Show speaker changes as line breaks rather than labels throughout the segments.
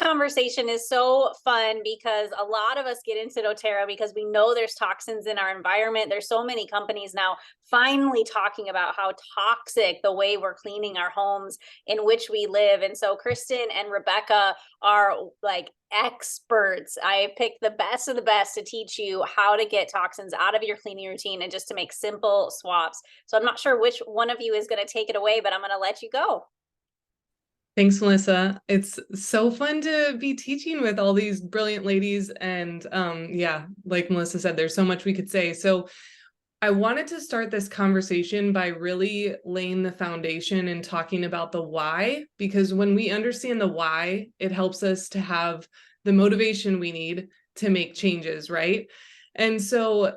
conversation is so fun because a lot of us get into doTERRA because we know there's toxins in our environment. There's so many companies now finally talking about how toxic the way we're cleaning our homes in which we live. And so Kristen and Rebecca are like experts. I picked the best of the best to teach you how to get toxins out of your cleaning routine and just to make simple swaps. So I'm not sure which one of you is going to take it away, but I'm going to let you go.
Thanks, Melissa. It's so fun to be teaching with all these brilliant ladies. And yeah, like Melissa said, there's so much we could say. So I wanted to start this conversation by really laying the foundation and talking about the why, because when we understand the why, it helps us to have the motivation we need to make changes, right? And so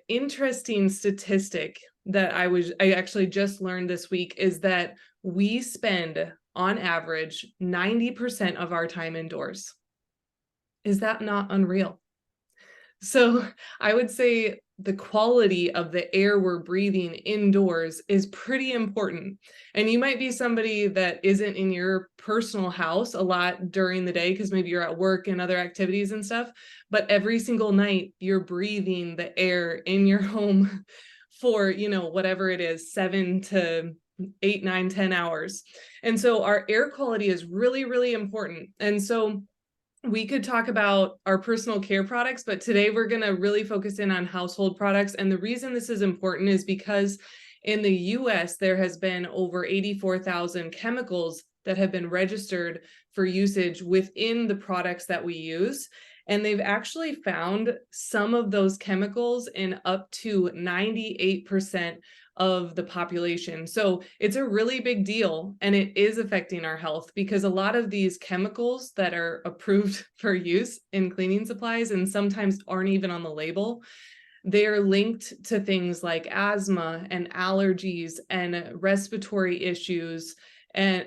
interesting statistic that I actually just learned this week is that we spend on average 90% of our time indoors. Is that not unreal? So I would say the quality of the air we're breathing indoors is pretty important. And you might be somebody that isn't in your personal house a lot during the day because maybe you're at work and other activities and stuff, but every single night you're breathing the air in your home for, whatever it is, 7 to 8, 9, 10 hours. And so our air quality is really, really important. And so we could talk about our personal care products, but today we're going to really focus in on household products. And the reason this is important is because in the US, there has been over 84,000 chemicals that have been registered for usage within the products that we use. And they've actually found some of those chemicals in up to 98% of the population. So it's a really big deal, and it is affecting our health because a lot of these chemicals that are approved for use in cleaning supplies and sometimes aren't even on the label, they are linked to things like asthma and allergies and respiratory issues. And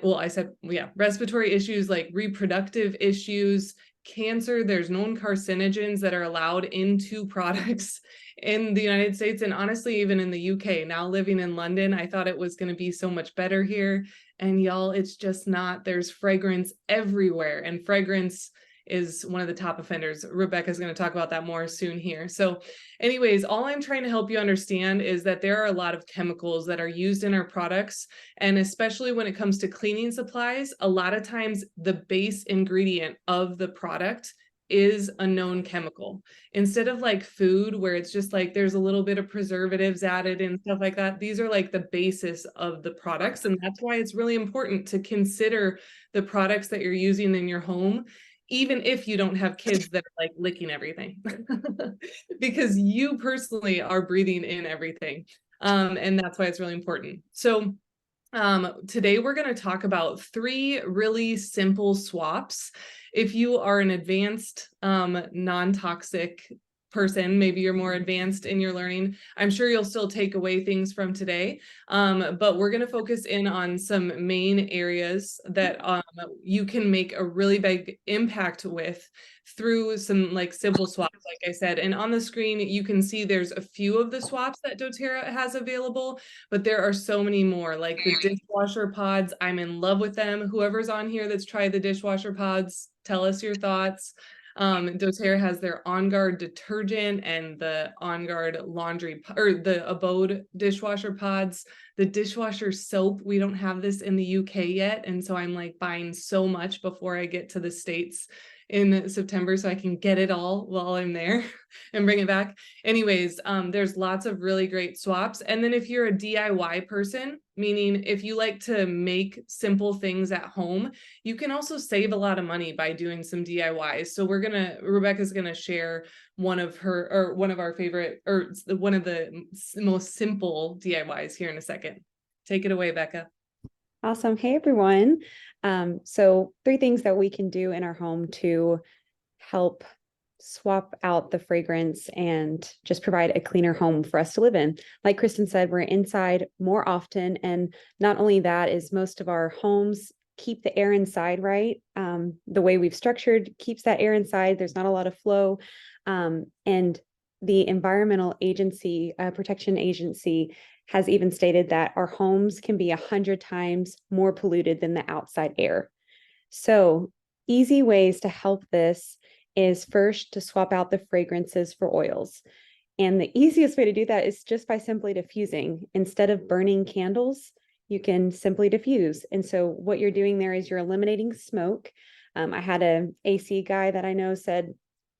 respiratory issues like reproductive issues, cancer. There's known carcinogens that are allowed into products in the United States and honestly, even in the UK. Now living in London, I thought it was going to be so much better here. And y'all, it's just not. There's fragrance everywhere, and fragrance is one of the top offenders. Rebecca's going to talk about that more soon here. So anyways, all I'm trying to help you understand is that there are a lot of chemicals that are used in our products. And especially when it comes to cleaning supplies, a lot of times the base ingredient of the product is a known chemical. Instead of like food where it's just like there's a little bit of preservatives added and stuff like that, these are like the basis of the products. And that's why it's really important to consider the products that you're using in your home, even if you don't have kids that are like licking everything, because you personally are breathing in everything. And that's why it's really important. So today we're going to talk about 3 really simple swaps. If you are an advanced non-toxic person, maybe you're more advanced in your learning, I'm sure you'll still take away things from today. But we're going to focus in on some main areas that you can make a really big impact with through some like simple swaps, like I said. And on the screen, you can see there's a few of the swaps that doTERRA has available, but there are so many more, like the dishwasher pods. I'm in love with them. Whoever's on here that's tried the dishwasher pods, tell us your thoughts. doTERRA has their On Guard detergent and the On Guard laundry or the Abode dishwasher pods. The dishwasher soap, we don't have this in the UK yet, and so I'm like buying so much before I get to the States in September so I can get it all while I'm there and bring it back. Anyways, there's lots of really great swaps. And then if you're a DIY person, meaning if you like to make simple things at home, you can also save a lot of money by doing some DIYs. So Rebecca's gonna share one of our favorite, or one of the most simple DIYs here in a second. Take it away, Becca.
Awesome. Hey, everyone. So 3 things that we can do in our home to help swap out the fragrance and just provide a cleaner home for us to live in. Like Kristen said, we're inside more often. And not only that is most of our homes keep the air inside, right? The way we've structured keeps that air inside. There's not a lot of flow. And the Environmental Agency, Protection Agency, has even stated that our homes can be 100 times more polluted than the outside air. So easy ways to help this is first to swap out the fragrances for oils. And the easiest way to do that is just by simply diffusing. Instead of burning candles, you can simply diffuse. And so what you're doing there is you're eliminating smoke. I had an AC guy that I know said,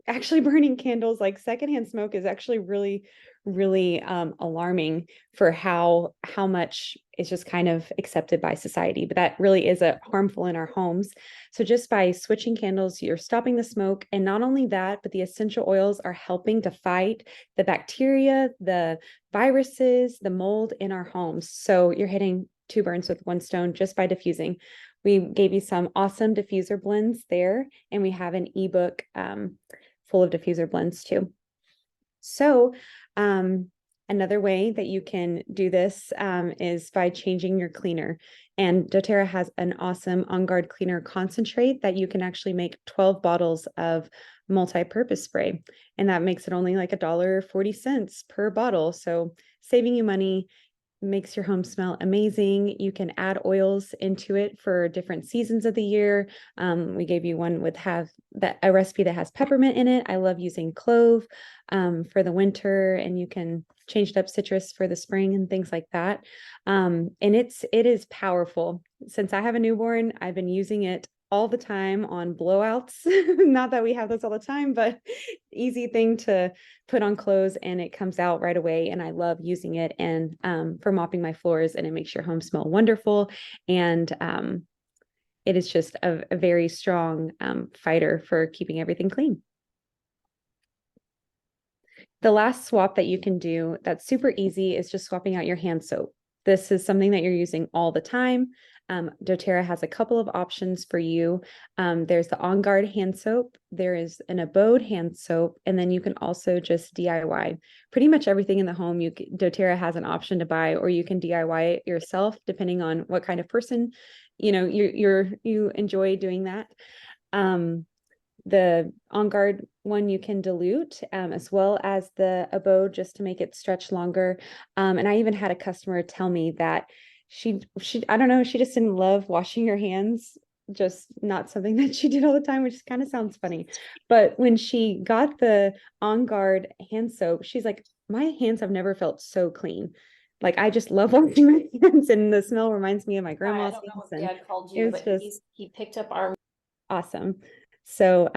actually burning candles, like secondhand smoke, is actually really alarming for how much is just kind of accepted by society, but that really is harmful in our homes. So just by switching candles, you're stopping the smoke. And not only that, but the essential oils are helping to fight the bacteria, the viruses, the mold in our homes. So you're hitting two birds with one stone just by diffusing. We gave you some awesome diffuser blends there, and we have an ebook full of diffuser blends too. So another way that you can do this is by changing your cleaner. And doTERRA has an awesome On Guard cleaner concentrate that you can actually make 12 bottles of multi-purpose spray. And that makes it only like $1.40 per bottle. So saving you money, makes your home smell amazing. You can add oils into it for different seasons of the year. We gave you one with a recipe that has peppermint in it. I love using clove for the winter, and you can change it up citrus for the spring and things like that. And it is powerful. Since I have a newborn, I've been using it all the time on blowouts. Not that we have those all the time, but easy thing to put on clothes and it comes out right away. And I love using it and for mopping my floors, and it makes your home smell wonderful. And it is just a very strong fighter for keeping everything clean. The last swap that you can do that's super easy is just swapping out your hand soap. This is something that you're using all the time. doTERRA has a couple of options for you. There's the On Guard hand soap. There is an Abode hand soap. And then you can also just DIY. Pretty much everything in the home, doTERRA has an option to buy, or you can DIY it yourself, depending on what kind of person, you enjoy doing that. The On Guard one you can dilute, as well as the Abode, just to make it stretch longer. And I even had a customer tell me that she I don't know, she just didn't love washing her hands, just not something that she did all the time, which kind of sounds funny. But when she got the On Guard hand soap, she's like, my hands have never felt so clean. Like, I just love washing my hands, and the smell reminds me of my grandma's
I don't know
hands.
what Dad called you, but he picked up our
Awesome. So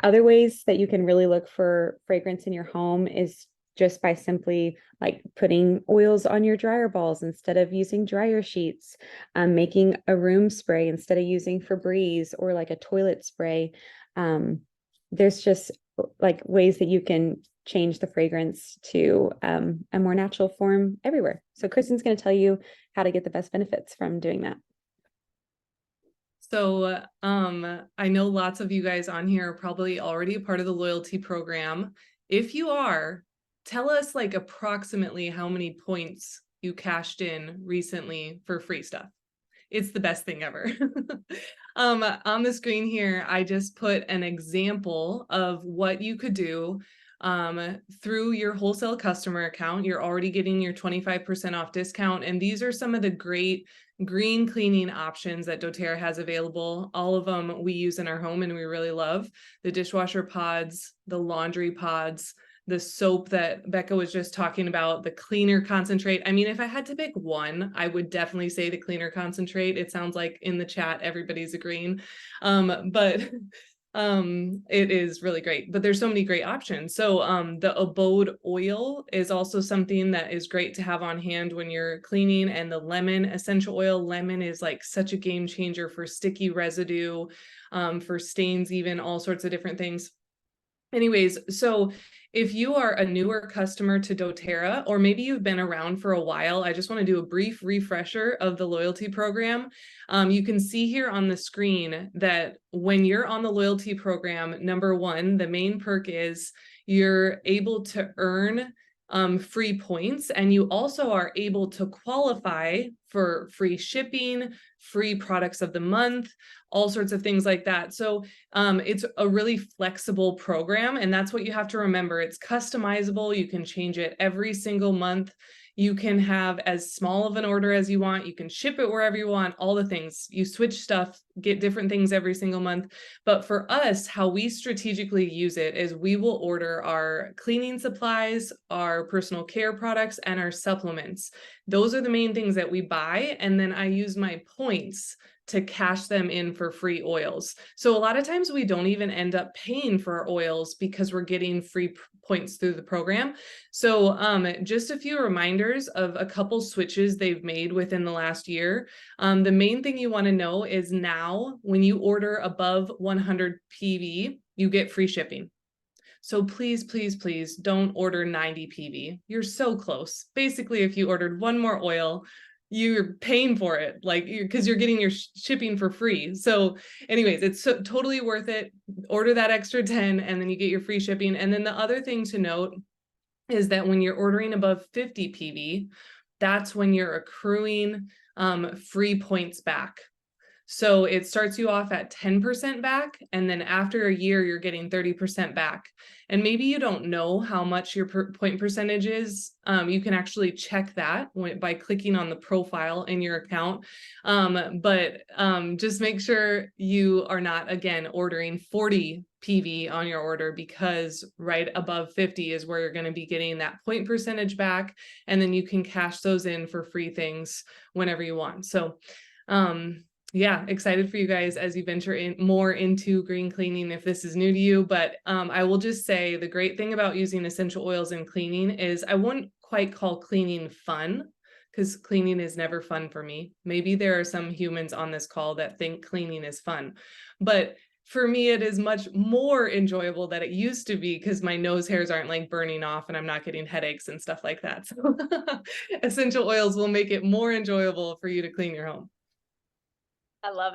other ways that you can really look for fragrance in your home is just by simply like putting oils on your dryer balls instead of using dryer sheets, making a room spray instead of using Febreze or like a toilet spray. There's just like ways that you can change the fragrance to a more natural form everywhere. So Kristen's going to tell you how to get the best benefits from doing that.
So I know lots of you guys on here are probably already a part of the loyalty program. If you are, tell us like approximately how many points you cashed in recently for free stuff. It's the best thing ever. On the screen here, I just put an example of what you could do through your wholesale customer account. You're already getting your 25% off discount. And these are some of the great green cleaning options that doTERRA has available. All of them we use in our home and we really love. The dishwasher pods, the laundry pods, the soap that Becca was just talking about, the cleaner concentrate. I mean, if I had to pick one, I would definitely say the cleaner concentrate. It sounds like in the chat, everybody's agreeing. But it is really great, but there's so many great options. So the Abode oil is also something that is great to have on hand when you're cleaning, and the lemon essential oil. Lemon is like such a game changer for sticky residue, for stains, even all sorts of different things. Anyways, so if you are a newer customer to doTERRA, or maybe you've been around for a while, I just want to do a brief refresher of the loyalty program. You can see here on the screen that when you're on the loyalty program, number one, the main perk is you're able to earn free points, and you also are able to qualify for free shipping, free products of the month, all sorts of things like that. So it's a really flexible program, and that's what you have to remember. It's customizable. You can change it every single month. You can have as small of an order as you want. You can ship it wherever you want, all the things. You switch stuff, get different things every single month. But for us, how we strategically use it is we will order our cleaning supplies, our personal care products, and our supplements. Those are the main things that we buy. And then I use my points to cash them in for free oils. So a lot of times we don't even end up paying for our oils because we're getting free points through the program. So just a few reminders of a couple switches they've made within the last year. The main thing you want to know is now when you order above 100 PV, you get free shipping. So please, please, please don't order 90 PV. You're so close. Basically, if you ordered one more oil, you're paying for it, like, because you're getting your shipping for free. So anyways, it's totally worth it. Order that extra 10 and then you get your free shipping. And then the other thing to note is that when you're ordering above 50 PV, that's when you're accruing free points back. So it starts you off at 10% back, and then after a year, you're getting 30% back. And maybe you don't know how much your point percentage is. You can actually check that by clicking on the profile in your account. But just make sure you are not, again, ordering 40 PV on your order, because right above 50 is where you're going to be getting that point percentage back. And then you can cash those in for free things whenever you want. So, yeah, excited for you guys as you venture in more into green cleaning if this is new to you. But I will just say the great thing about using essential oils in cleaning is I wouldn't quite call cleaning fun, because cleaning is never fun for me. Maybe there are some humans on this call that think cleaning is fun, but for me, it is much more enjoyable than it used to be, because my nose hairs aren't like burning off and I'm not getting headaches and stuff like that. So essential oils will make it more enjoyable for you to clean your home.
I love it.